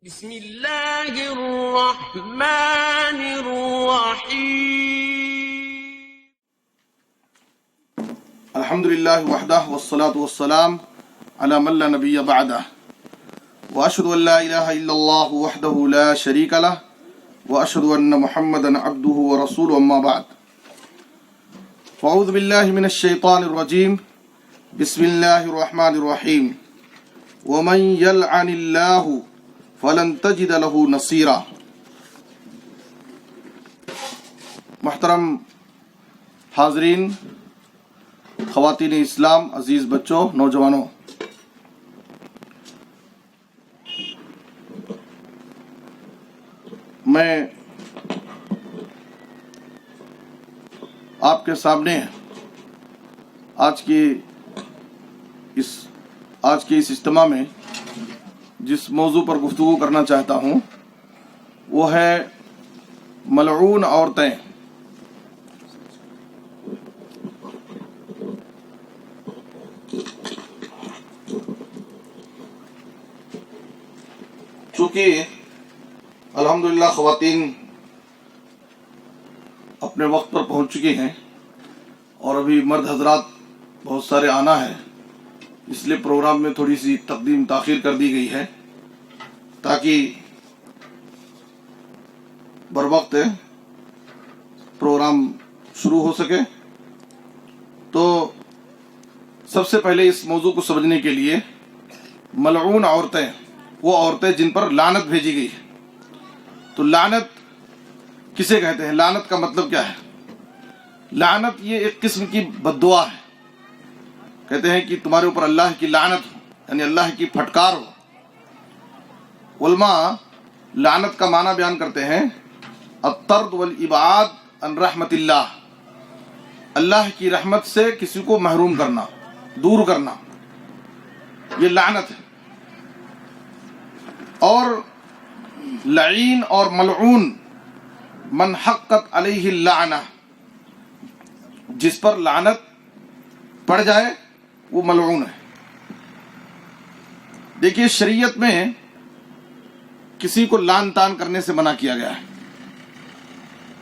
بسم اللہ الرحمن الرحیم الحمدللہ وحدہ والصلاة والسلام علی من لا نبی بعدہ واشہد ان لا الہ الا اللہ وحدہ لا شریک لہ واشہد ان محمدا عبدہ ورسولہ اما بعد فاعوذ باللہ من الشیطان الرجیم بسم اللہ الرحمن الرحیم ومن یلعن اللہ فلن تجد له نصیرا۔ محترم حاضرین، خواتین اسلام، عزیز بچوں، نوجوانوں، میں آپ کے سامنے آج کے اس اجتماع میں جس موضوع پر گفتگو کرنا چاہتا ہوں وہ ہے ملعون عورتیں۔ چونکہ الحمدللہ خواتین اپنے وقت پر پہنچ چکی ہیں اور ابھی مرد حضرات بہت سارے آنا ہے، اس لیے پروگرام میں تھوڑی سی تقدیم تاخیر کر دی گئی ہے تاکہ بروقت پروگرام شروع ہو سکے۔ تو سب سے پہلے اس موضوع کو سمجھنے کے لیے ملعون عورتیں، وہ عورتیں جن پر لعنت بھیجی گئی ہے۔ تو لعنت کسے کہتے ہیں؟ لعنت کا مطلب کیا ہے؟ لعنت یہ ایک قسم کی بد دعا ہے۔ کہتے ہیں کہ تمہارے اوپر اللہ کی لعنت ہو، یعنی اللہ کی پھٹکار ہو۔ علماء لعنت کا معنی بیان کرتے ہیں الطرد والابعاد عن رحمت اللہ، اللہ کی رحمت سے کسی کو محروم کرنا، دور کرنا، یہ لعنت ہے۔ اور لعین اور ملعون من حقت علیہ اللعنہ، جس پر لعنت پڑ جائے وہ ملعون ہے۔ دیکھیے شریعت میں کسی کو لعن طعن کرنے سے منع کیا گیا ہے۔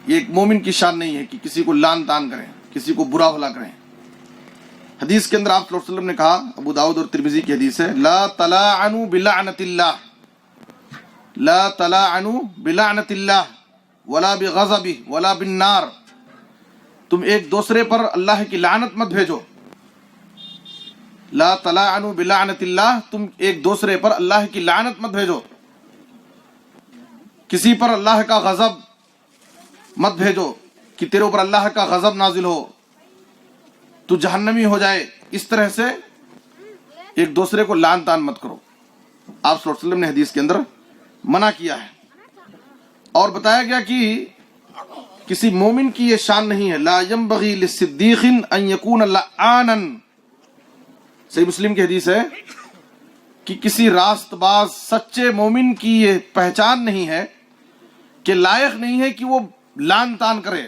یہ ایک مومن کی شان نہیں ہے کہ کسی کو لعن طعن کریں، کسی کو برا بھلا کریں۔ حدیث کے اندر آپ صلی اللہ علیہ وسلم نے کہا، ابو داؤد اور ترمذی کی حدیث ہے، لا تلاعنوا بلعنت اللہ، لا تلاعنوا بلعنت اللہ ولا بغضبہ ولا بالنار، تم ایک دوسرے پر اللہ کی لعنت مت بھیجو۔ لا تلاعنوا بلعنت اللہ، تم ایک دوسرے پر اللہ کی لعنت مت بھیجو، کسی پر اللہ کا غضب مت بھیجو کہ تیرے اوپر اللہ کا غضب نازل ہو، تو جہنمی ہو جائے۔ اس طرح سے ایک دوسرے کو لعن طعن مت کرو۔ آپ صلی اللہ علیہ وسلم نے حدیث کے اندر منع کیا ہے، اور بتایا گیا کہ کسی مومن کی یہ شان نہیں ہے، لا ينبغي للصدیق ان يكون لعانا۔ صحیح مسلم کی حدیث ہے کہ کسی راست باز سچے مومن کی یہ پہچان نہیں ہے کہ لائق نہیں ہے کہ وہ لعن طعن کرے۔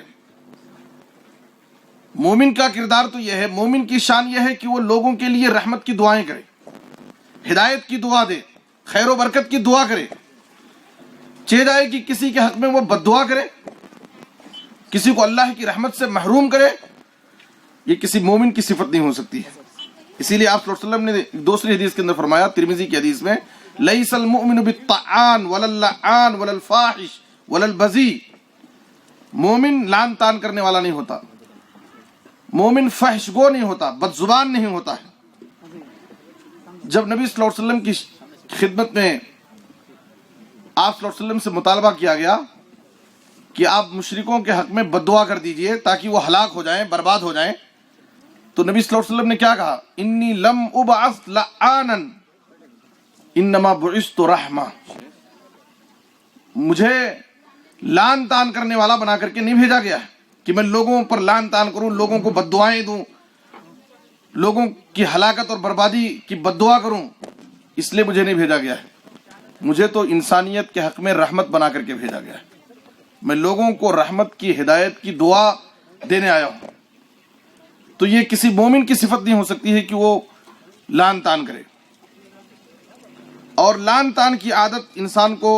مومن کا کردار تو یہ ہے، مومن کی شان یہ ہے کہ وہ لوگوں کے لیے رحمت کی دعائیں کرے، ہدایت کی دعا دے، خیر و برکت کی دعا کرے۔ چاہے جائے کہ کسی کے حق میں وہ بد دعا کرے، کسی کو اللہ کی رحمت سے محروم کرے، یہ کسی مومن کی صفت نہیں ہو سکتی ہے۔ اسی لیے آپ صلی اللہ علیہ وسلم نے دوسری حدیث کے اندر فرمایا، ترمذی کی حدیث میں، لیس المؤمن بالطعان ولا اللعان ولا الفاحش ولا البذی، مومن لعن طعن کرنے والا نہیں ہوتا، مومن فحش گو نہیں ہوتا، بد زبان نہیں ہوتا ہے۔ جب نبی صلی اللہ علیہ وسلم کی خدمت میں آپ صلی اللہ علیہ وسلم سے مطالبہ کیا گیا کہ آپ مشرکوں کے حق میں بد دعا کر دیجئے تاکہ وہ ہلاک ہو جائیں، برباد ہو جائیں، تو نبی صلی اللہ علیہ وسلم نے کیا کہا؟ انی لم ابعث لعانا انما بعثت رحمہ، مجھے لعن طعن کرنے والا بنا کر کے نہیں بھیجا گیا ہے کہ میں لوگوں پر لعن طعن کروں، لوگوں کو بد دعائیں دوں، لوگوں کی ہلاکت اور بربادی کی بد دعا کروں، اس لیے مجھے نہیں بھیجا گیا ہے۔ مجھے تو انسانیت کے حق میں رحمت بنا کر کے بھیجا گیا ہے، میں لوگوں کو رحمت کی، ہدایت کی دعا دینے آیا ہوں۔ تو یہ کسی مومن کی صفت نہیں ہو سکتی ہے کہ وہ لعن طعن کرے۔ اور لعن طعن کی عادت انسان کو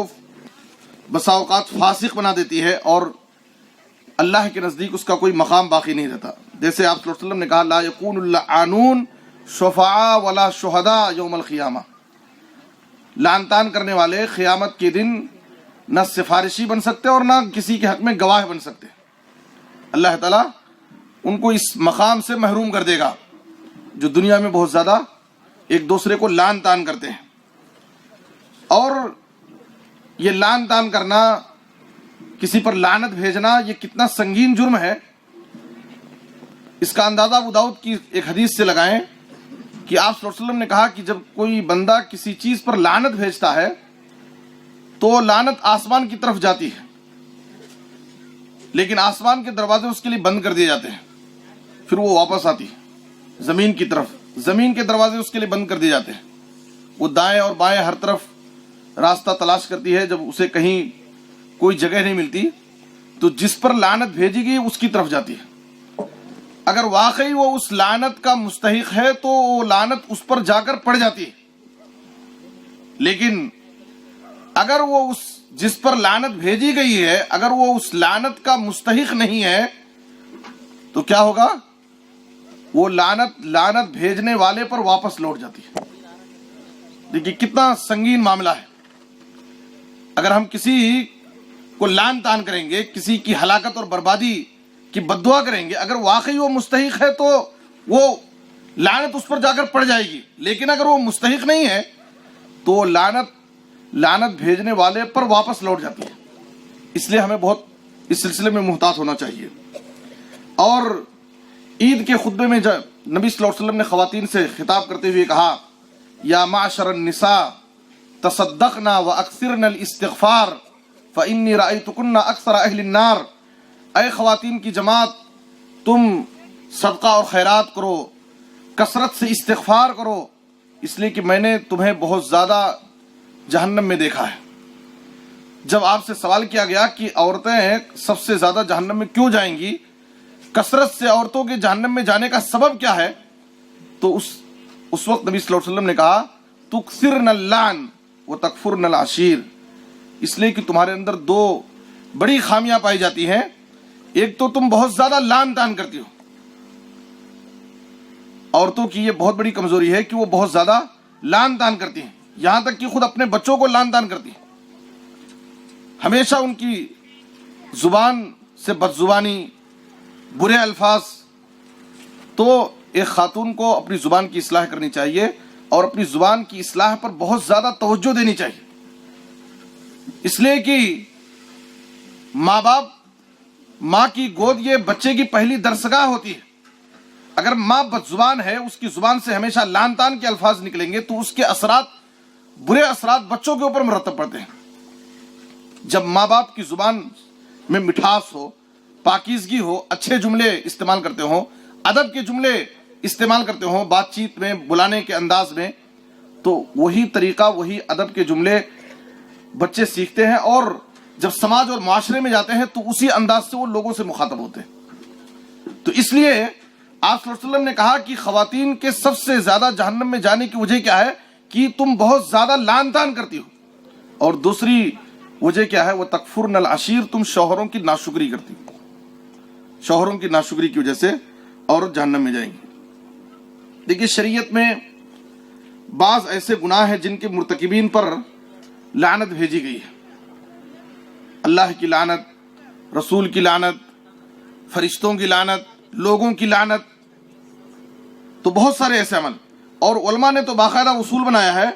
بسا اوقات فاسق بنا دیتی ہے اور اللہ کے نزدیک اس کا کوئی مقام باقی نہیں رہتا. جیسے آپ صلی اللہ علیہ وسلم نے کہا لا یکون اللعانون شفعاء ولا شہداء یوم القیامہ، لعن طعن کرنے والے قیامت کے دن نہ سفارشی بن سکتے اور نہ کسی کے حق میں گواہ بن سکتے. اللہ تعالیٰ ان کو اس مقام سے محروم کر دے گا جو دنیا میں بہت زیادہ ایک دوسرے کو لعن طعن کرتے ہیں. اور یہ لعن طعن کرنا، کسی پر لعنت بھیجنا، یہ کتنا سنگین جرم ہے، اس کا اندازہ ابو داؤد کی ایک حدیث سے لگائیں کہ آپ صلی اللہ علیہ وسلم نے کہا کہ جب کوئی بندہ کسی چیز پر لعنت بھیجتا ہے تو لعنت آسمان کی طرف جاتی ہے، لیکن آسمان کے دروازے اس کے لیے بند کر دیے جاتے ہیں. پھر وہ واپس آتی ہے زمین کی طرف، زمین کے دروازے اس کے لیے بند کر دیے جاتے ہیں. وہ دائیں اور بائیں ہر طرف راستہ تلاش کرتی ہے، جب اسے کہیں کوئی جگہ نہیں ملتی تو جس پر لعنت بھیجی گئی اس کی طرف جاتی ہے. اگر واقعی وہ اس لعنت کا مستحق ہے تو وہ لعنت اس پر جا کر پڑ جاتی ہے، لیکن اگر وہ اس جس پر لعنت بھیجی گئی ہے اگر وہ اس لعنت کا مستحق نہیں ہے تو کیا ہوگا؟ وہ لعنت بھیجنے والے پر واپس لوٹ جاتی ہے. دیکھیے کتنا سنگین معاملہ ہے. اگر ہم کسی کو لعن طعن کریں گے، کسی کی ہلاکت اور بربادی کی بد دعا کریں گے، اگر واقعی وہ مستحق ہے تو وہ لعنت اس پر جا کر پڑ جائے گی، لیکن اگر وہ مستحق نہیں ہے تو لعنت بھیجنے والے پر واپس لوٹ جاتی ہے. اس لیے ہمیں بہت اس سلسلے میں محتاط ہونا چاہیے. اور عید کے خطبے میں نبی صلی اللہ علیہ وسلم نے خواتین سے خطاب کرتے ہوئے کہا یا معشر النساء تصدقنا واکثرن الاستغفار فانی رأیتکن اکثر اہل النار. اے خواتین کی جماعت، تم صدقہ اور خیرات کرو، کثرت سے استغفار کرو، اس لیے کہ میں نے تمہیں بہت زیادہ جہنم میں دیکھا ہے. جب آپ سے سوال کیا گیا کہ عورتیں سب سے زیادہ جہنم میں کیوں جائیں گی، کثرت سے عورتوں کے جہنم میں جانے کا سبب کیا ہے، تو اس وقت نبی صلی اللہ علیہ وسلم نے کہا تکثرن اللعن وتکفرن العشیر. اس لیے کہ تمہارے اندر دو بڑی خامیاں پائی جاتی ہیں. ایک تو تم بہت زیادہ لعن طعن کرتی ہو. عورتوں کی یہ بہت بڑی کمزوری ہے کہ وہ بہت زیادہ لعن طعن کرتی ہیں، یہاں تک کہ خود اپنے بچوں کو لعن طعن کرتی ہیں. ہمیشہ ان کی زبان سے بد زبانی، برے الفاظ. تو ایک خاتون کو اپنی زبان کی اصلاح کرنی چاہیے اور اپنی زبان کی اصلاح پر بہت زیادہ توجہ دینی چاہیے. اس لیے کہ ماں کی گود یہ بچے کی پہلی درسگاہ ہوتی ہے. اگر ماں بد زبان ہے، اس کی زبان سے ہمیشہ لعن طعن کے الفاظ نکلیں گے تو اس کے اثرات، برے اثرات بچوں کے اوپر مرتب پڑتے ہیں. جب ماں باپ کی زبان میں مٹھاس ہو، پاکیزگی ہو، اچھے جملے استعمال کرتے ہوں، ادب کے جملے استعمال کرتے ہوں بات چیت میں، بلانے کے انداز میں، تو وہی طریقہ، وہی ادب کے جملے بچے سیکھتے ہیں اور جب سماج اور معاشرے میں جاتے ہیں تو اسی انداز سے وہ لوگوں سے مخاطب ہوتے ہیں. تو اس لیے آپ صلی اللہ علیہ وسلم نے کہا کہ خواتین کے سب سے زیادہ جہنم میں جانے کی وجہ کیا ہے کہ تم بہت زیادہ لعن طعن کرتی ہو، اور دوسری وجہ کیا ہے، وہ تکفرن العشیر، تم شوہروں کی ناشکری کرتی ہو. شوہروں کی ناشکری کی وجہ سے عورت جہنم میں جائیں گی. دیکھیے شریعت میں بعض ایسے گناہ ہیں جن کے مرتکبین پر لعنت بھیجی گئی ہے. اللہ کی لعنت، رسول کی لعنت، فرشتوں کی لعنت، لوگوں کی لعنت. تو بہت سارے ایسے عمل، اور علماء نے تو باقاعدہ اصول بنایا ہے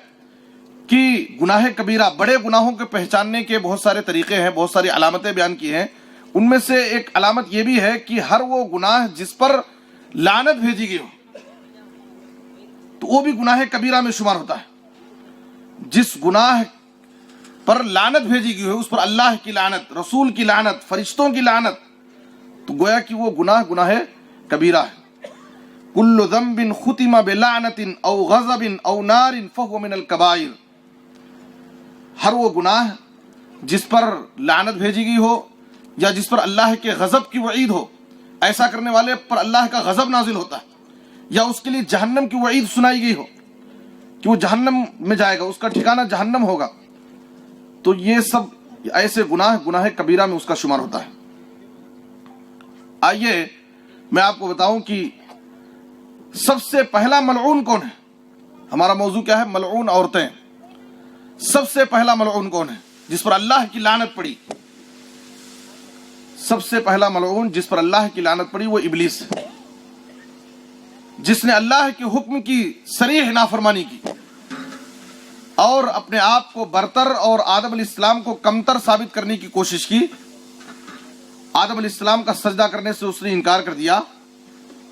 کہ گناہ کبیرہ، بڑے گناہوں کے پہچاننے کے بہت سارے طریقے ہیں، بہت ساری علامتیں بیان کی ہیں. ان میں سے ایک علامت یہ بھی ہے کہ ہر وہ گناہ جس پر لعنت بھیجی گئی ہو تو وہ بھی گناہ کبیرہ میں شمار ہوتا ہے. جس گناہ پر لعنت بھیجی گئی ہو اس پر اللہ کی لعنت، رسول کی لعنت، فرشتوں کی لعنت، تو گویا کہ وہ گناہ کبیرہ ہے. کل ذنب ختم بلعنت او غضب او نار فهو من الکبائر. ہر وہ گناہ جس پر لعنت بھیجی گئی ہو یا جس پر اللہ کے غضب کی وعید ہو، ایسا کرنے والے پر اللہ کا غضب نازل ہوتا ہے، یا اس کے لیے جہنم کی وعید سنائی گئی ہو، کہ وہ جہنم میں جائے گا, اس کا ٹھکانہ جہنم ہوگا, تو یہ سب ایسے گناہ کبیرہ میں اس کا شمار ہوتا ہے. آئیے میں آپ کو بتاؤں کہ سب سے پہلا ملعون کون ہے. ہمارا موضوع کیا ہے؟ ملعون عورتیں. سب سے پہلا ملعون کون ہے جس پر اللہ کی لعنت پڑی؟ سب سے پہلا ملعون جس پر اللہ کی لعنت پڑی وہ ابلیس ہے, جس نے اللہ کے حکم کی صریح نافرمانی کی اور اپنے آپ کو برتر اور آدم علیہ السلام کو کمتر ثابت کرنے کی کوشش کی. آدم علیہ السلام کا سجدہ کرنے سے اس نے انکار کر دیا,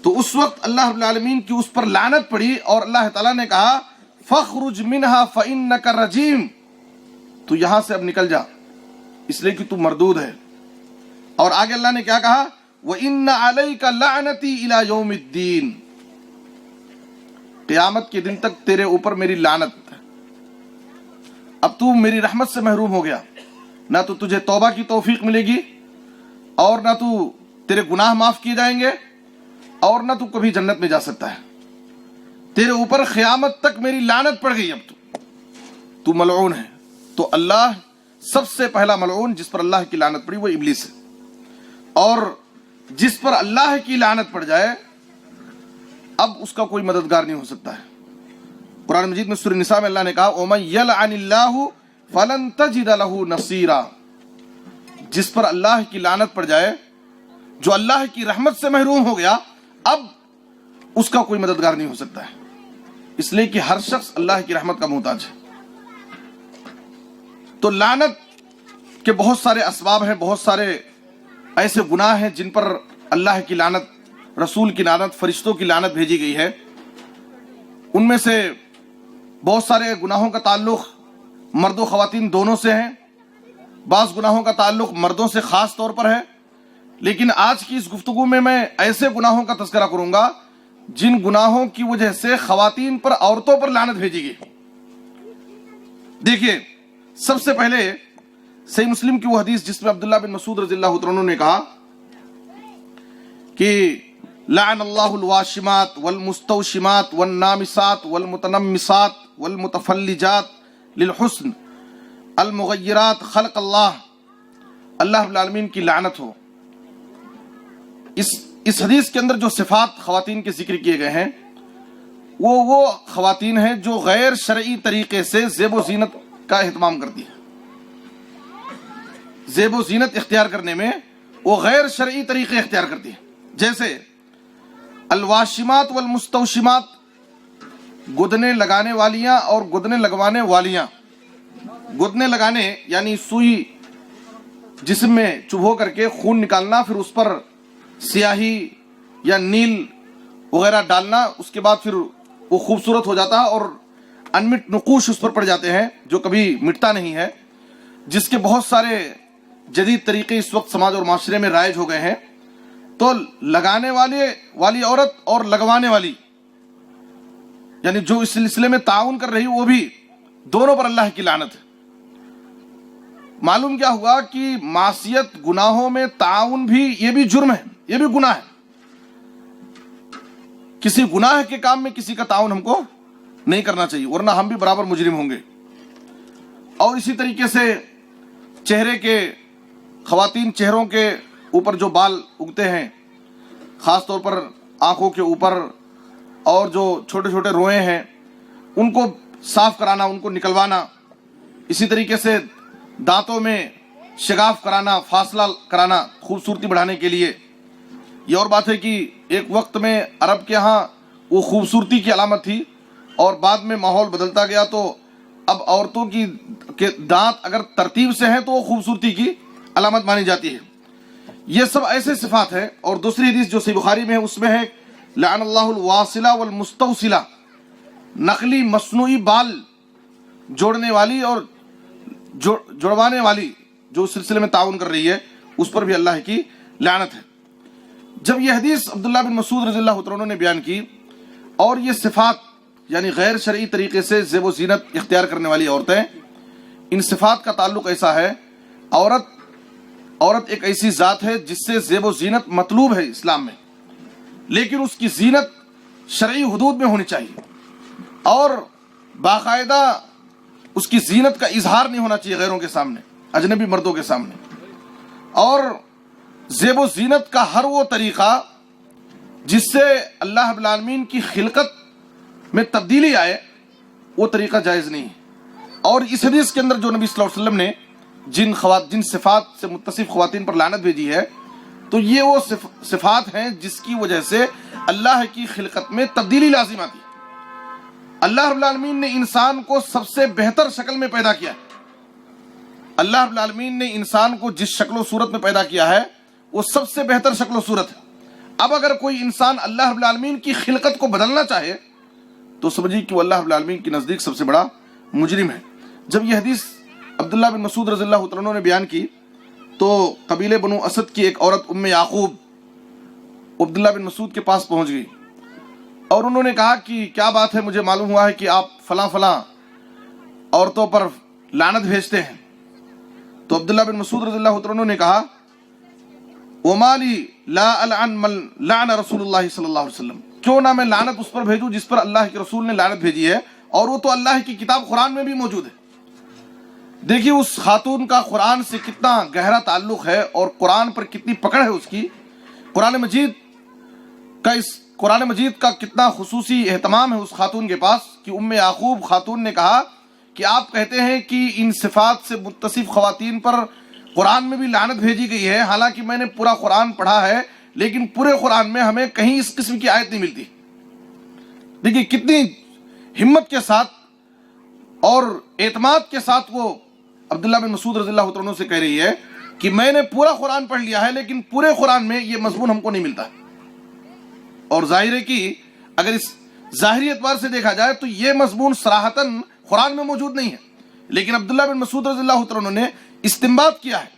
تو اس وقت اللہ رب العالمین کی اس پر لعنت پڑی اور اللہ تعالیٰ نے کہا فَاخْرُجْ مِنْهَا فَإِنَّكَ رَجِيمٌ, تو یہاں سے اب نکل جا اس لیے کہ تو مردود ہے. اور آگے اللہ نے کیا کہا وَإِنَّ عَلَيْكَ لَعْنَتِي إِلَى يَوْمِ الدِّينِ, قیامت کے دن تک تیرے اوپر میری لعنت ہے. اب تو میری رحمت سے محروم ہو گیا, نہ تو تجھے توبہ کی توفیق ملے گی اور نہ تو تیرے گناہ معاف کیے جائیں گے اور نہ تو کبھی جنت میں جا سکتا ہے. تیرے اوپر قیامت تک میری لعنت پڑ گئی, اب تو ملعون ہے. تو اللہ سب سے پہلا ملعون جس پر اللہ کی لعنت پڑی وہ ابلیس ہے, اور جس پر اللہ کی لعنت پڑ جائے اب اس کا کوئی مددگار نہیں ہو سکتا ہے. قرآن مجید میں سورہ نساء میں اللہ نے کہا وَمَن يَلْعَنِ اللَّهُ فَلَن تَجِدَ لَهُ نَصِيرًا, جس پر اللہ کی لعنت پڑ جائے, جو اللہ کی رحمت سے محروم ہو گیا, اب اس کا کوئی مددگار نہیں ہو سکتا ہے, اس لیے کہ ہر شخص اللہ کی رحمت کا محتاج ہے. تو لعنت کے بہت سارے اسباب ہیں, بہت سارے ایسے گناہ ہیں جن پر اللہ کی لعنت, رسول کی لعنت, فرشتوں کی لعنت بھیجی گئی ہے. ان میں سے بہت سارے گناہوں کا تعلق مرد و خواتین دونوں سے ہیں, بعض گناہوں کا تعلق مردوں سے خاص طور پر ہے. لیکن آج کی اس گفتگو میں ایسے گناہوں کا تذکرہ کروں گا جن گناہوں کی وجہ سے خواتین پر, عورتوں پر لعنت بھیجی گئی. دیکھیے, سب سے پہلے صحیح مسلم کی وہ حدیث جس میں عبداللہ بن مسعود رضی اللہ عنہ نے کہا کہ لعن اللہ الواشمات والمستوشمات والنامسات والمتنمسات والمتفلجات للحسن المغیرات خلق اللہ, اللہ رب العالمین کی لعنت ہو. اس حدیث کے اندر جو صفات خواتین کے ذکر کیے گئے ہیں وہ خواتین ہیں جو غیر شرعی طریقے سے زیب و زینت کا اہتمام کرتی ہیں. زیب و زینت اختیار کرنے میں وہ غیر شرعی طریقے اختیار کرتی ہیں, جیسے الواشمات والمستوشمات, گدنے لگانے والیاں اور گدنے لگوانے والیاں. گدنے لگانے یعنی سوئی جسم میں چبھو کر کے خون نکالنا, پھر اس پر سیاہی یا نیل وغیرہ ڈالنا, اس کے بعد پھر وہ خوبصورت ہو جاتا ہے اور انمٹ نقوش اس پر پڑ جاتے ہیں جو کبھی مٹتا نہیں ہے, جس کے بہت سارے جدید طریقے اس وقت سماج اور معاشرے میں رائج ہو گئے ہیں. تو لگانے والی عورت اور لگوانے والی یعنی جو اس سلسلے میں تعاون کر رہی وہ بھی, دونوں پر اللہ کی لعنت ہے. معلوم کیا ہوا کہ معصیت گناہوں میں تعاون بھی یہ بھی جرم ہے, یہ بھی گناہ ہے. کسی گناہ کے کام میں کسی کا تعاون ہم کو نہیں کرنا چاہیے, ورنہ ہم بھی برابر مجرم ہوں گے. اور اسی طریقے سے چہرے کے, خواتین چہروں کے اوپر جو بال اگتے ہیں خاص طور پر آنکھوں کے اوپر, اور جو چھوٹے چھوٹے روئے ہیں ان کو صاف کرانا, ان کو نکلوانا. اسی طریقے سے دانتوں میں شگاف کرانا, فاصلہ کرانا خوبصورتی بڑھانے کے لیے. یہ اور بات ہے کہ ایک وقت میں عرب کے ہاں وہ خوبصورتی کی علامت تھی, اور بعد میں ماحول بدلتا گیا تو اب عورتوں کے دانت اگر ترتیب سے ہیں تو وہ خوبصورتی کی علامت مانی جاتی ہے. یہ سب ایسے صفات ہیں. اور دوسری حدیث جو صحیح بخاری میں ہے اس میں ہے لعن اللہ الواصلہ والمستوصلہ, نقلی مصنوعی بال جوڑنے والی اور جڑوانے والی جو اس سلسلے میں تعاون کر رہی ہے اس پر بھی اللہ کی لعنت ہے. جب یہ حدیث عبداللہ بن مسعود رضی اللہ عنہ نے بیان کی, اور یہ صفات یعنی غیر شرعی طریقے سے زیب و زینت اختیار کرنے والی عورتیں, ان صفات کا تعلق ایسا ہے, عورت ایک ایسی ذات ہے جس سے زیب و زینت مطلوب ہے اسلام میں, لیکن اس کی زینت شرعی حدود میں ہونی چاہیے. اور باقاعدہ اس کی زینت کا اظہار نہیں ہونا چاہیے غیروں کے سامنے، اجنبی مردوں کے سامنے، اور زیب و زینت کا ہر وہ طریقہ جس سے اللہ رب العالمین کی خلقت میں تبدیلی آئے وہ طریقہ جائز نہیں ہے۔ اور اس حدیث کے اندر جو نبی صلی اللہ علیہ وسلم نے جن صفات سے متصف خواتین پر لعنت بھیجی ہے، تو یہ وہ صفات ہیں جس کی وجہ سے اللہ کی خلقت میں تبدیلی لازم آتی ہے۔ اللہ رب العالمین نے انسان کو سب سے بہتر شکل میں پیدا کیا ہے۔ اللہ رب العالمین نے انسان کو جس شکل و صورت میں پیدا کیا ہے وہ سب سے بہتر شکل و صورت ہے۔ اب اگر کوئی انسان اللہ رب العالمین کی خلقت کو بدلنا چاہے تو سمجھیے کہ وہ اللہ رب العالمین کے نزدیک سب سے بڑا مجرم ہے۔ جب یہ حدیث عبداللہ بن مسعود رضی اللہ عنہ نے بیان کی تو قبیلے بنو اسد کی ایک عورت ام یعقوب عبداللہ بن مسعود کے پاس پہنچ گئی اور انہوں نے کہا کہ کیا بات ہے، مجھے معلوم ہوا ہے کہ آپ فلاں فلاں عورتوں پر لعنت بھیجتے ہیں۔ تو عبداللہ بن مسعود رضی اللہ عنہ نے کہا وَمَا لِي لَا أَلْعَنْ مَنْ لَعْنَ رسول اللہ صلی اللہ علیہ وسلم، کیوں نہ میں لعنت اس پر بھیجوں جس پر اللہ کے رسول نے لعنت بھیجی ہے، اور وہ تو اللہ کی کتاب قرآن میں بھی موجود ہے۔ دیکھیے اس خاتون کا قرآن سے کتنا گہرا تعلق ہے اور قرآن پر کتنی پکڑ ہے اس کی، قرآن مجید کا کتنا خصوصی اہتمام ہے اس خاتون کے پاس کہ ام یعقوب خاتون نے کہا کہ آپ کہتے ہیں کہ ان صفات سے متصف خواتین پر قرآن میں بھی لعنت بھیجی گئی ہے، حالانکہ میں نے پورا قرآن پڑھا ہے لیکن پورے قرآن میں ہمیں کہیں اس قسم کی آیت نہیں ملتی۔ دیکھیے کتنی ہمت کے ساتھ اور اعتماد کے ساتھ وہ عبداللہ بن مسعود رضی اللہ عنہ سے کہہ رہی ہے کہ میں نے پورا قرآن پڑھ لیا ہے لیکن پورے قرآن میں یہ مضمون ہم کو نہیں ملتا۔ اور ظاہر ہے کہ اگر اس ظاہری اعتبار سے دیکھا جائے تو یہ مضمون صراحتاً قرآن میں موجود نہیں ہے، لیکن عبداللہ بن مسعود رضی اللہ عنہ نے استنباط کیا ہے۔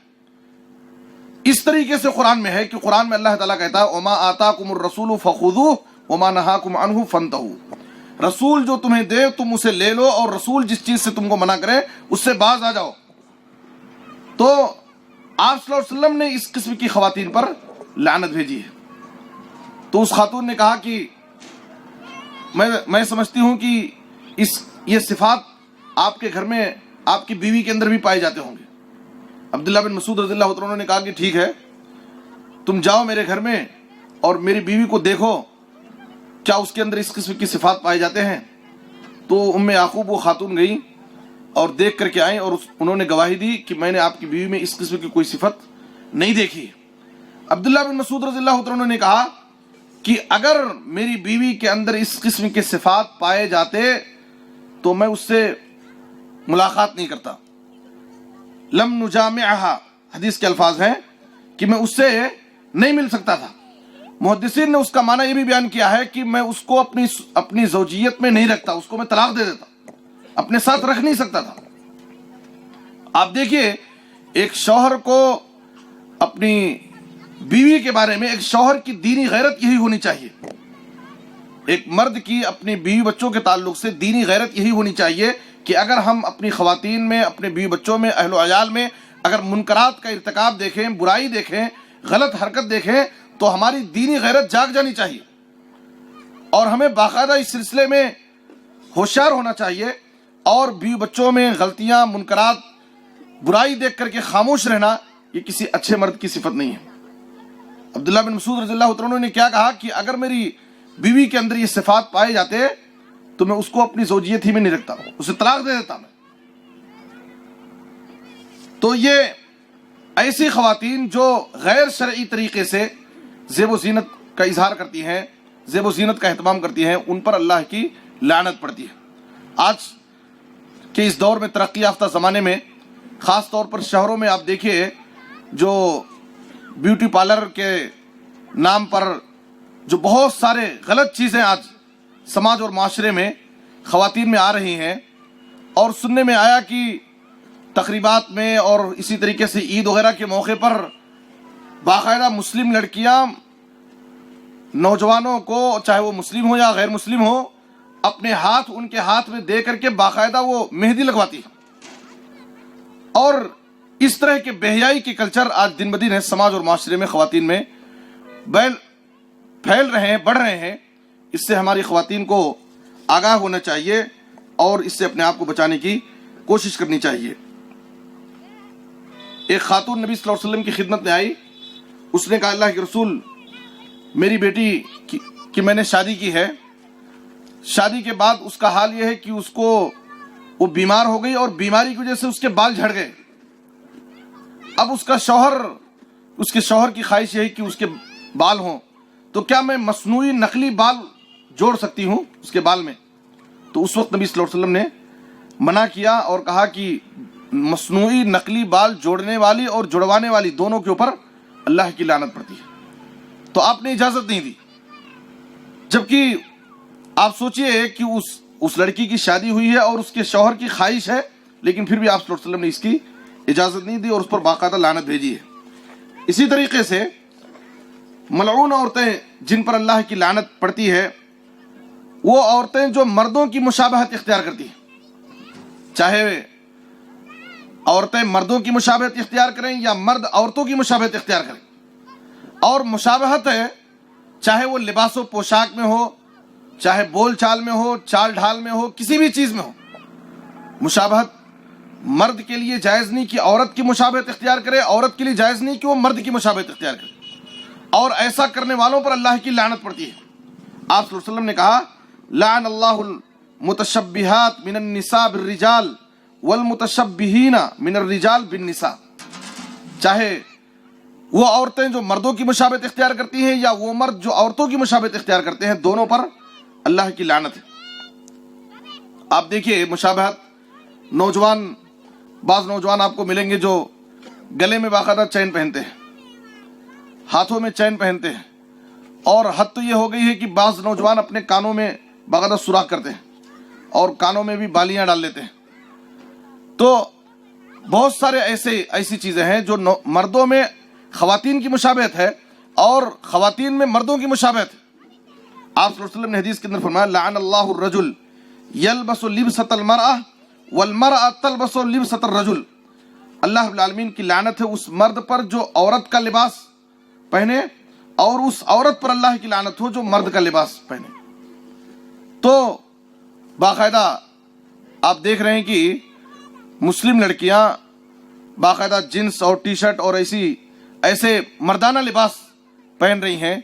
اس طریقے سے قرآن میں ہے کہ قرآن میں اللہ تعالیٰ کہتا ہے وَمَا آتَاكُمُ الرَّسُولُ فَخُذُوهُ وَمَا نَهَاكُمْ عَنْهُ فَانْتَهُوا، رسول جو تمہیں دے تم اسے لے لو اور رسول جس چیز سے تم کو منع کرے اس سے باز آ جاؤ۔ تو آپ صلی اللہ علیہ وسلم نے اس قسم کی خواتین پر لعنت بھیجی ہے۔ تو اس خاتون نے کہا کہ میں سمجھتی ہوں کہ یہ صفات آپ کے گھر میں آپ کی بیوی کے اندر بھی پائے جاتے ہوں گے۔ عبداللہ بن مسعود رضی اللہ عنہ نے کہا کہ ٹھیک ہے، تم جاؤ میرے گھر میں اور میری بیوی کو دیکھو کیا اس کے اندر اس قسم کی صفات پائے جاتے ہیں۔ تو ام یعقوب وہ خاتون گئی اور دیکھ کر کے آئیں اور انہوں نے گواہی دی کہ میں نے آپ کی بیوی میں اس قسم کی کوئی صفت نہیں دیکھی۔ عبداللہ بن مسعود رضی اللہ عنہ نے کہا کہ اگر میری بیوی کے اندر اس قسم کے صفات پائے جاتے تو میں اس سے ملاقات نہیں کرتا، لم نجامعها، حدیث کے الفاظ ہیں کہ میں اس سے نہیں مل سکتا تھا۔ محدثین نے اس کا معنی یہ بھی بیان کیا ہے کہ میں اس کو اپنی زوجیت میں نہیں رکھتا، اس کو میں طلاق دے دیتا، اپنے ساتھ رکھ نہیں سکتا تھا۔ آپ دیکھیے ایک شوہر کو اپنی بیوی کے بارے میں، ایک شوہر کی دینی غیرت یہی ہونی چاہیے، ایک مرد کی اپنی بیوی بچوں کے تعلق سے دینی غیرت یہی ہونی چاہیے کہ اگر ہم اپنی خواتین میں، اپنے بیوی بچوں میں، اہل و عیال میں اگر منکرات کا ارتکاب دیکھیں، برائی دیکھیں، غلط حرکت دیکھیں تو ہماری دینی غیرت جاگ جانی چاہیے اور ہمیں باقاعدہ اس سلسلے میں ہوشیار ہونا چاہیے، اور بیوی بچوں میں غلطیاں، منکرات، برائی دیکھ کر کے خاموش رہنا یہ کسی اچھے مرد کی صفت نہیں ہے۔ عبداللہ بن مسعود رضی اللہ عنہ نے کیا کہا کہ اگر میری بیوی کے اندر یہ صفات پائے جاتے تو میں اس کو اپنی زوجیت ہی میں نہیں رکھتا، اسے طلاق دے دیتا میں۔ تو یہ ایسی خواتین جو غیر شرعی طریقے سے زیب و زینت کا اظہار کرتی ہیں، زیب و زینت کا اہتمام کرتی ہیں، ان پر اللہ کی لعنت پڑتی ہے۔ آج کے اس دور میں ترقی یافتہ زمانے میں خاص طور پر شہروں میں آپ دیکھیے جو بیوٹی پارلر کے نام پر جو بہت سارے غلط چیزیں آج سماج اور معاشرے میں خواتین میں آ رہی ہیں، اور سننے میں آیا کہ تقریبات میں اور اسی طریقے سے عید وغیرہ کے موقع پر باقاعدہ مسلم لڑکیاں نوجوانوں کو، چاہے وہ مسلم ہو یا غیر مسلم ہو، اپنے ہاتھ ان کے ہاتھ میں دے کر کے باقاعدہ وہ مہندی لگواتی ہیں۔ اور اس طرح کے بے حیائی کے کلچر آج دن بدن ہے سماج اور معاشرے میں خواتین میں پھیل رہے ہیں، بڑھ رہے ہیں۔ اس سے ہماری خواتین کو آگاہ ہونا چاہیے اور اس سے اپنے آپ کو بچانے کی کوشش کرنی چاہیے۔ ایک خاتون نبی صلی اللہ علیہ وسلم کی خدمت میں آئی، اس نے کہا اللہ کے رسول میری بیٹی کی میں نے شادی کی ہے، شادی کے بعد اس کا حال یہ ہے کہ وہ بیمار ہو گئی اور بیماری کی وجہ سے اس کے بال جھڑ گئے۔ اب اس کے شوہر کی خواہش یہ ہے کہ اس کے بال ہوں، تو کیا میں مصنوعی نقلی بال جوڑ سکتی ہوں اس کے بال میں؟ تو اس وقت نبی صلی اللہ علیہ وسلم نے منع کیا اور کہا کہ مصنوعی نقلی بال جوڑنے والی اور جڑوانے والی دونوں کے اوپر اللہ کی لعنت پڑتی ہے۔ تو آپ نے اجازت نہیں دی، جبکہ آپ سوچئے کہ اس لڑکی کی شادی ہوئی ہے اور اس کے شوہر کی خواہش ہے، لیکن پھر بھی آپ صلی اللہ علیہ وسلم نے اس کی اجازت نہیں دی اور اس پر باقاعدہ لعنت بھیجی ہے۔ اسی طریقے سے ملعون عورتیں جن پر اللہ کی لعنت پڑتی ہے، وہ عورتیں جو مردوں کی مشابہت اختیار کرتی ہیں، چاہے عورتیں مردوں کی مشابہت اختیار کریں یا مرد عورتوں کی مشابہت اختیار کریں۔ اور مشابہت ہے چاہے وہ لباس و پوشاک میں ہو، چاہے بول چال میں ہو، چال ڈھال میں ہو، کسی بھی چیز میں ہو، مشابہت مرد کے لیے جائز نہیں کہ عورت کی مشابہت اختیار کرے، عورت کے لیے جائز نہیں کہ وہ مرد کی مشابہت اختیار کرے، اور ایسا کرنے والوں پر اللہ کی لعنت پڑتی ہے۔ آپ صلی اللہ علیہ وسلم نے کہا لعن اللہ المتشبہات من النساء بالرجال والمتشبہین من الرجال بالنساء، چاہے وہ عورتیں جو مردوں کی مشابہت اختیار کرتی ہیں یا وہ مرد جو عورتوں کی مشابہت اختیار کرتے ہیں، دونوں پر اللہ کی لعنت ہے۔ آپ دیکھیے مشابہت، بعض نوجوان آپ کو ملیں گے جو گلے میں باقاعدہ چین پہنتے ہیں، ہاتھوں میں چین پہنتے ہیں، اور حد تو یہ ہو گئی ہے کہ بعض نوجوان اپنے کانوں میں باقاعدہ سوراخ کرتے ہیں اور کانوں میں بھی بالیاں ڈال لیتے ہیں۔ تو بہت سارے ایسی چیزیں ہیں جو مردوں میں خواتین کی مشابہت ہے اور خواتین میں مردوں کی مشابہت ہے۔ آپ صلی اللہ علیہ وسلم نے حدیث کے اندر فرمایا لعن اللہ الرجل یلبس لبسۃ المرأة والمرأة تلبس لبسۃ الرجل، اللہ رب العالمین کی لعنت ہے اس مرد پر جو عورت کا لباس پہنے اور اس عورت پر اللہ کی لعنت ہو جو مرد کا لباس پہنے۔ تو باقاعدہ آپ دیکھ رہے ہیں کہ مسلم لڑکیاں باقاعدہ جینس اور ٹی شرٹ اور ایسے مردانہ لباس پہن رہی ہیں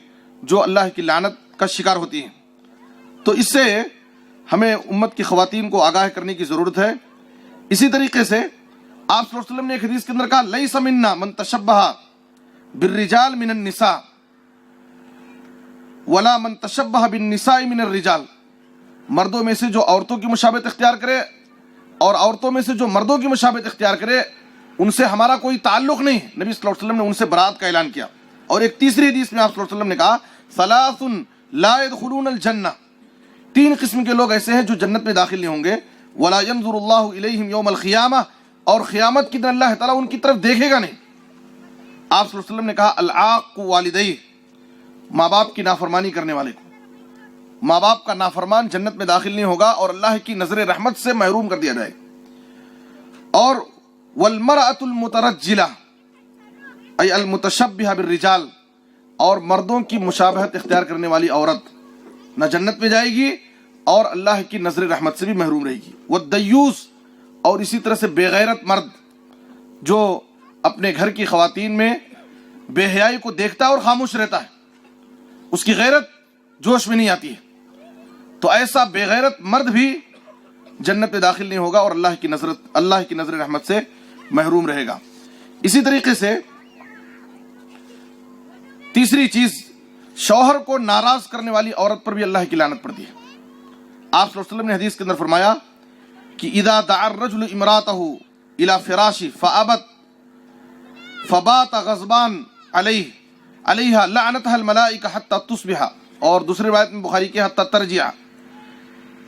جو اللہ کی لعنت کا شکار ہوتی ہیں۔ تو اس سے ہمیں امت کی خواتین کو آگاہ کرنے کی ضرورت ہے۔ اسی طریقے سے آپ صلی اللہ علیہ وسلم نے ایک حدیث کے اندر کہا لیس منا من تشبہ بالرجال من النساء ولا من تشبہ بالنساء من الرجال، مردوں میں سے جو عورتوں کی مشابہت اختیار کرے اور عورتوں میں سے جو مردوں کی مشابہت اختیار کرے ان سے ہمارا کوئی تعلق نہیں ہے۔ نبی صلی اللہ علیہ وسلم نے ان سے برات کا اعلان کیا۔ اور ایک تیسری حدیث میں آپ صلی اللہ علیہ وسلم نے کہا ثلاث لا يدخلون الجنہ، 3 قسم کے لوگ ایسے ہیں جو جنت میں داخل نہیں ہوں گے، ولا ينظر اللہ الیہم یوم القیامہ، اور قیامت کے دن اللہ تعالیٰ ان کی طرف دیکھے گا نہیں۔ آپ صلی اللہ علیہ وسلم نے کہا العاق والدیہ، ماں باپ کی نافرمانی کرنے والے کو، ماں باپ کا نافرمان جنت میں داخل نہیں ہوگا اور اللہ کی نظر رحمت سے محروم کر دیا جائے۔ اور والمرأة المترجلہ ای المتشبہہ بالرجال، اور مردوں کی مشابہت اختیار کرنے والی عورت نہ جنت میں جائے گی اور اللہ کی نظر رحمت سے بھی محروم رہے گی۔ والدیوس، اور اسی طرح سے بے غیرت مرد جو اپنے گھر کی خواتین میں بے حیائی کو دیکھتا ہے اور خاموش رہتا ہے، اس کی غیرت جوش میں نہیں آتی ہے، تو ایسا بے غیرت مرد بھی جنت میں داخل نہیں ہوگا اور اللہ کی نظر رحمت سے محروم رہے گا۔ اسی طریقے سے تیسری چیز، شوہر کو ناراض کرنے والی عورت پر بھی اللہ کی لعنت پڑتی ہے۔ آپ صلی اللہ علیہ وسلم نے حدیث کے اندر فرمایا کہ اذا دعا الرجل امراته الى فراشه فابت فبات غضبان علیها لعنتها الملائکہ حتی تصبح، اور دوسری روایت میں بخاری کی حتی ترجع،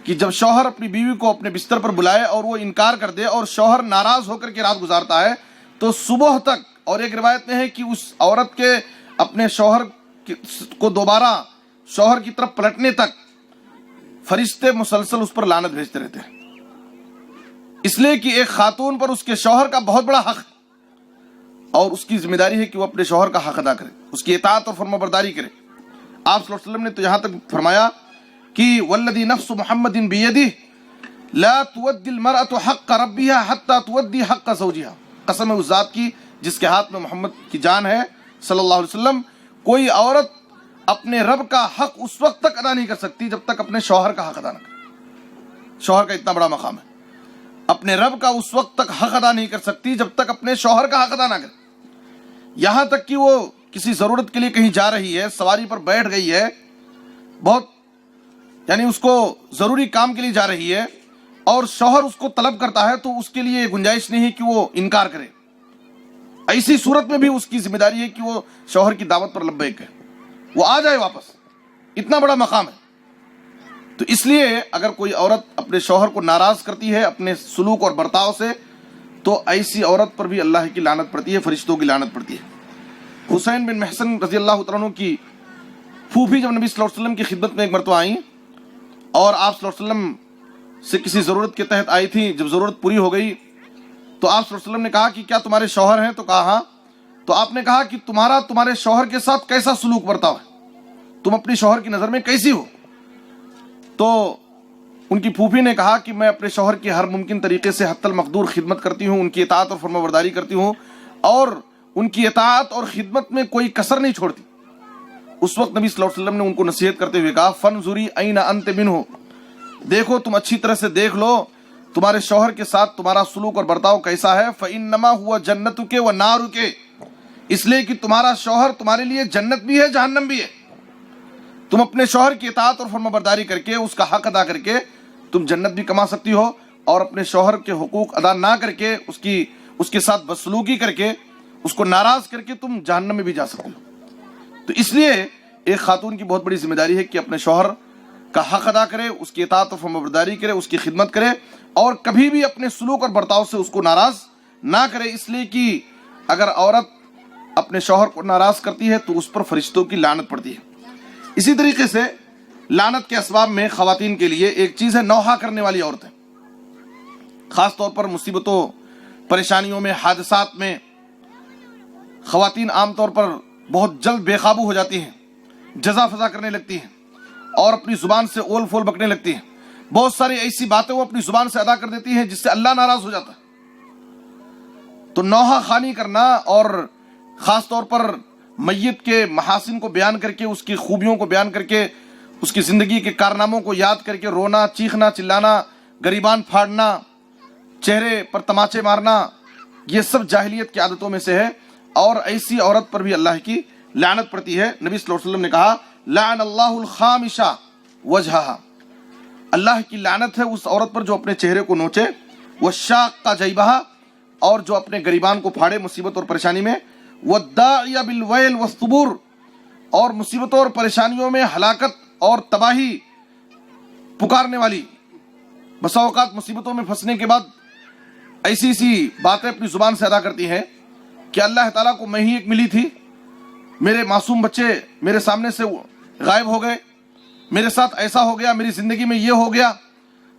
کہ جب شوہر اپنی بیوی کو اپنے بستر پر بلائے اور وہ انکار کر دے اور شوہر ناراض ہو کر کے رات گزارتا ہے تو صبح تک، اور ایک روایت میں ہے کہ اس عورت کے اپنے شوہر کو دوبارہ شوہر کی طرف پلٹنے تک فرشتے مسلسل اس پر لعنت بھیجتے رہتے ہیں، اس لیے کہ ایک خاتون پر اس کے شوہر کا بہت بڑا حق، اور اس کی ذمہ داری ہے کہ وہ اپنے شوہر کا حق ادا کرے، اس کی اطاعت اور فرما برداری کرے۔ آپ صلی اللہ علیہ وسلم نے تو یہاں تک فرمایا کہ والذی نفس محمد بیدہ لا تودی المرأة حق ربها حتى تودی حق زوجها، قسم ہے اس ذات کی جس کے ہاتھ میں محمد کی جان ہے صلی اللہ علیہ وسلم، کوئی عورت اپنے رب کا حق اس وقت تک ادا نہیں کر سکتی جب تک اپنے شوہر کا حق ادا نہ کرے۔ شوہر کا اتنا بڑا مقام ہے، اپنے رب کا اس وقت تک حق ادا نہیں کر سکتی جب تک اپنے شوہر کا حق ادا نہ کرے۔ یہاں تک کہ وہ کسی ضرورت کے لیے کہیں جا رہی ہے، سواری پر بیٹھ گئی ہے، بہت یعنی اس کو ضروری کام کے لیے جا رہی ہے، اور شوہر اس کو طلب کرتا ہے تو اس کے لیے گنجائش نہیں ہے کہ وہ انکار کرے۔ ایسی صورت میں بھی اس کی ذمہ داری ہے کہ وہ شوہر کی دعوت پر لبیک کہے، وہ آ جائے واپس، اتنا بڑا مقام ہے۔ تو اس لیے اگر کوئی عورت اپنے شوہر کو ناراض کرتی ہے اپنے سلوک اور برتاؤ سے، تو ایسی عورت پر بھی اللہ کی لعنت پڑتی ہے، فرشتوں کی لعنت پڑتی ہے۔ حسین بن محسن رضی اللہ تعالیٰ عنہ کی پھوپھی جب نبی صلی اللہ علیہ وسلم کی خدمت میں ایک مرتبہ آئیں اور آپ صلی اللہ علیہ وسلم سے کسی ضرورت کے تحت آئی تھی، جب ضرورت پوری ہو گئی تو آپ صلی اللہ علیہ وسلم نے کہا کہ کیا تمہارے شوہر ہیں؟ تو کہا ہاں۔ تو آپ نے کہا کہ تمہارے شوہر کے ساتھ کیسا سلوک برتاؤ ہے، تم اپنی شوہر کی نظر میں کیسی ہو؟ تو ان کی پھوپھی نے کہا کہ میں اپنے شوہر کی ہر ممکن طریقے سے حتی المقدور خدمت کرتی ہوں، ان کی اطاعت اور فرمانبرداری کرتی ہوں، اور ان کی اطاعت اور خدمت میں کوئی کسر نہیں چھوڑتی۔ اس وقت نبی صلی اللہ علیہ وسلم نے ان کو نصیحت کرتے ہوئے کہا فانظری این انت منہ، دیکھو تم اچھی طرح سے دیکھ لو تمہارے شوہر کے ساتھ تمہارا سلوک اور برتاؤ کیسا ہے۔ فانما هو جنتک و نارک، اس لیے کہ تمہارا شوہر تمہارے لیے جنت بھی ہے جہنم بھی ہے۔ تم اپنے شوہر کی اطاعت اور فرمانبرداری کر کے اس کا حق ادا کر کے تم جنت بھی کما سکتی ہو، اور اپنے شوہر کے حقوق ادا نہ کر کے اس کے ساتھ بدسلوکی کر کے اس کو ناراض کر کے تم جہنم میں بھی جا سکتے ہو۔ تو اس لیے ایک خاتون کی بہت بڑی ذمہ داری ہے کہ اپنے شوہر کا حق ادا کرے، اس کی اطاعت اور فرمانبرداری کرے، اس کی خدمت کرے، اور کبھی بھی اپنے سلوک اور برتاؤ سے اس کو ناراض نہ کرے، اس لیے کہ اگر عورت اپنے شوہر کو ناراض کرتی ہے تو اس پر فرشتوں کی لعنت پڑتی ہے۔ اسی طریقے سے لعنت کے اسباب میں خواتین کے لیے ایک چیز ہے نوحہ کرنے والی عورتیں۔ خاص طور پر مصیبتوں، پریشانیوں میں، حادثات میں خواتین عام طور پر بہت جلد بے قابو ہو جاتی ہیں، جزا فضا کرنے لگتی ہیں اور اپنی زبان سے اول فول بکنے لگتی ہیں۔ بہت ساری ایسی باتیں وہ اپنی زبان سے ادا کر دیتی ہیں جس سے اللہ ناراض ہو جاتا ہے۔ تو نوحہ خوانی کرنا اور خاص طور پر میت کے محاسن کو بیان کر کے، اس کی خوبیوں کو بیان کر کے، اس کی زندگی کے کارناموں کو یاد کر کے رونا، چیخنا، چلانا، گریبان پھاڑنا، چہرے پر تماچے مارنا، یہ سب جاہلیت کی عادتوں میں سے ہے، اور ایسی عورت پر بھی اللہ کی لعنت پڑتی ہے۔ نبی صلی اللہ علیہ وسلم نے کہا لعن اللہ الخامشہ وجہہا، اللہ کی لعنت ہے اس عورت پر جو اپنے چہرے کو نوچے، والشاقہ جیبہا، اور جو اپنے گریبان کو پھاڑے مصیبت اور پریشانی میں، والداعی بالویل والثبور، اور مصیبتوں اور پریشانیوں میں ہلاکت اور تباہی پکارنے والی۔ بسا اوقات مصیبتوں میں پھنسنے کے بعد ایسی باتیں اپنی زبان سے ادا کرتی ہیں کہ اللہ تعالیٰ کو میں ہی ایک ملی تھی، میرے معصوم بچے میرے سامنے سے غائب ہو گئے، میرے ساتھ ایسا ہو گیا، میری زندگی میں یہ ہو گیا۔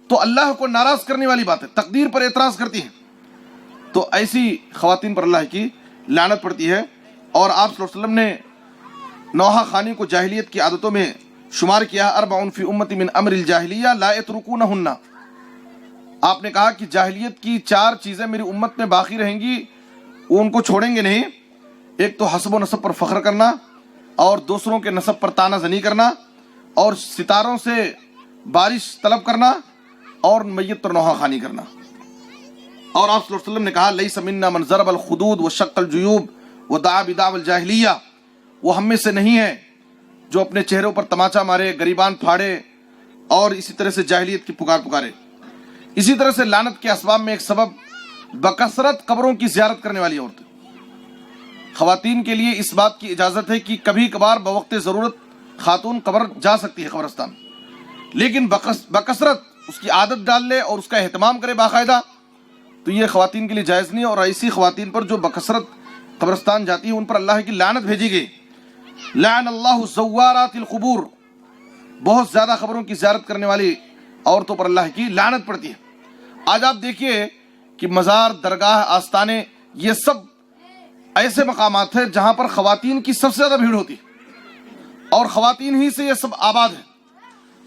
تو اللہ کو ناراض کرنے والی باتیں، تقدیر پر اعتراض کرتی ہیں، تو ایسی خواتین پر اللہ کی لعنت پڑتی ہے۔ اور آپ صلی اللہ علیہ وسلم نے نوحہ خوانی کو جاہلیت کی عادتوں میں شمار کیا، اربع فی امتی من امر الجاہلیہ لا یترکونہن، آپ نے کہا کہ جاہلیت کی 4 چیزیں میری امت میں باقی رہیں گی، وہ ان کو چھوڑیں گے نہیں۔ ایک تو حسب و نسب پر فخر کرنا، اور دوسروں کے نسب پر طعنہ زنی کرنا، اور ستاروں سے بارش طلب کرنا، اور میت پر نوحہ خوانی کرنا۔ اور آپ صلی اللہ علیہ وسلم نے کہا لیس منا من ضرب الخدود وشق الجیوب ودعا بدعوى الجاہلیہ، وہ ہم میں سے نہیں ہے جو اپنے چہروں پر تماچا مارے، گریبان پھاڑے، اور اسی طرح سے جاہلیت کی پکارے۔ اسی طرح سے لعنت کے اسباب میں ایک سبب بکثرت قبروں کی زیارت کرنے والی عورتیں۔ خواتین کے لیے اس بات کی اجازت ہے کہ کبھی کبھار بوقت ضرورت خاتون قبر جا سکتی ہے، قبرستان، لیکن بکثرت اس کی عادت ڈال لے اور اس کا اہتمام کرے باقاعدہ، تو یہ خواتین کے لیے جائز نہیں۔ اور ایسی خواتین پر جو بکثرت قبرستان جاتی ہیں ان پر اللہ کی لعنت بھیجی گئی۔ لعن اللہ زوارات القبور، بہت زیادہ قبروں کی زیارت کرنے والی عورتوں پر اللہ کی لعنت پڑتی ہے۔ آج آپ دیکھیے کہ مزار، درگاہ، آستانے، یہ سب ایسے مقامات ہیں جہاں پر خواتین کی سب سے زیادہ بھیڑ ہوتی ہے، اور خواتین ہی سے یہ سب آباد ہے،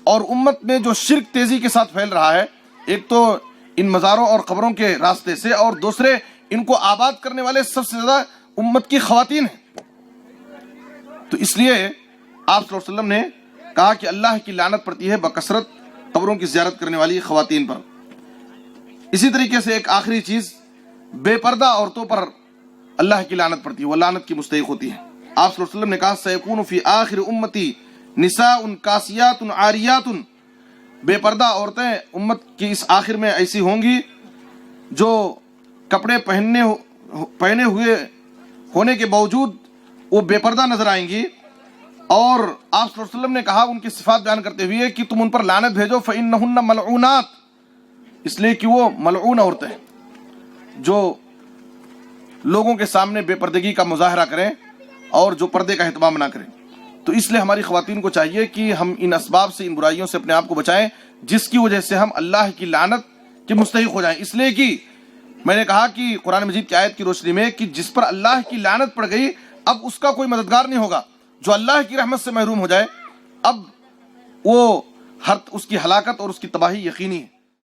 اور امت میں جو شرک تیزی کے ساتھ پھیل رہا ہے ایک تو ان مزاروں اور قبروں کے راستے سے، اور دوسرے ان کو آباد کرنے والے سب سے زیادہ امت کی خواتین ہیں۔ تو اس لیے آپ صلی اللہ علیہ وسلم نے کہا کہ اللہ کی لعنت پڑتی ہے بکثرت قبروں کی زیارت کرنے والی خواتین پر۔ اسی طریقے سے ایک آخری چیز، بے پردہ عورتوں پر اللہ کی لعنت پڑتی ہے، وہ لعنت کی مستحق ہوتی ہے۔ آپ صلی اللہ علیہ وسلم نے کہا سیکون فی آخر امتی نساء کاسیات عاریات، بے پردہ عورتیں امت کی اس آخر میں ایسی ہوں گی جو کپڑے پہنے ہوئے ہونے کے باوجود وہ بے پردہ نظر آئیں گی۔ اور آپ صلی اللہ علیہ وسلم نے کہا ان کی صفات بیان کرتے ہوئے کہ تم ان پر لعنت بھیجو فإنہن ملعونات، اس لیے کہ وہ ملعون عورتیں ہیں جو لوگوں کے سامنے بے پردگی کا مظاہرہ کریں اور جو پردے کا اہتمام نہ کریں۔ تو اس لیے ہماری خواتین کو چاہیے کہ ہم ان اسباب سے، ان برائیوں سے اپنے آپ کو بچائیں جس کی وجہ سے ہم اللہ کی لعنت کے مستحق ہو جائیں۔ اس لیے کہ میں نے کہا کہ قرآن مجید کی آیت کی روشنی میں کہ جس پر اللہ کی لعنت پڑ گئی اب اس کا کوئی مددگار نہیں ہوگا، جو اللہ کی رحمت سے محروم ہو جائے اب وہ اس کی ہلاکت اور اس کی تباہی یقینی ہے۔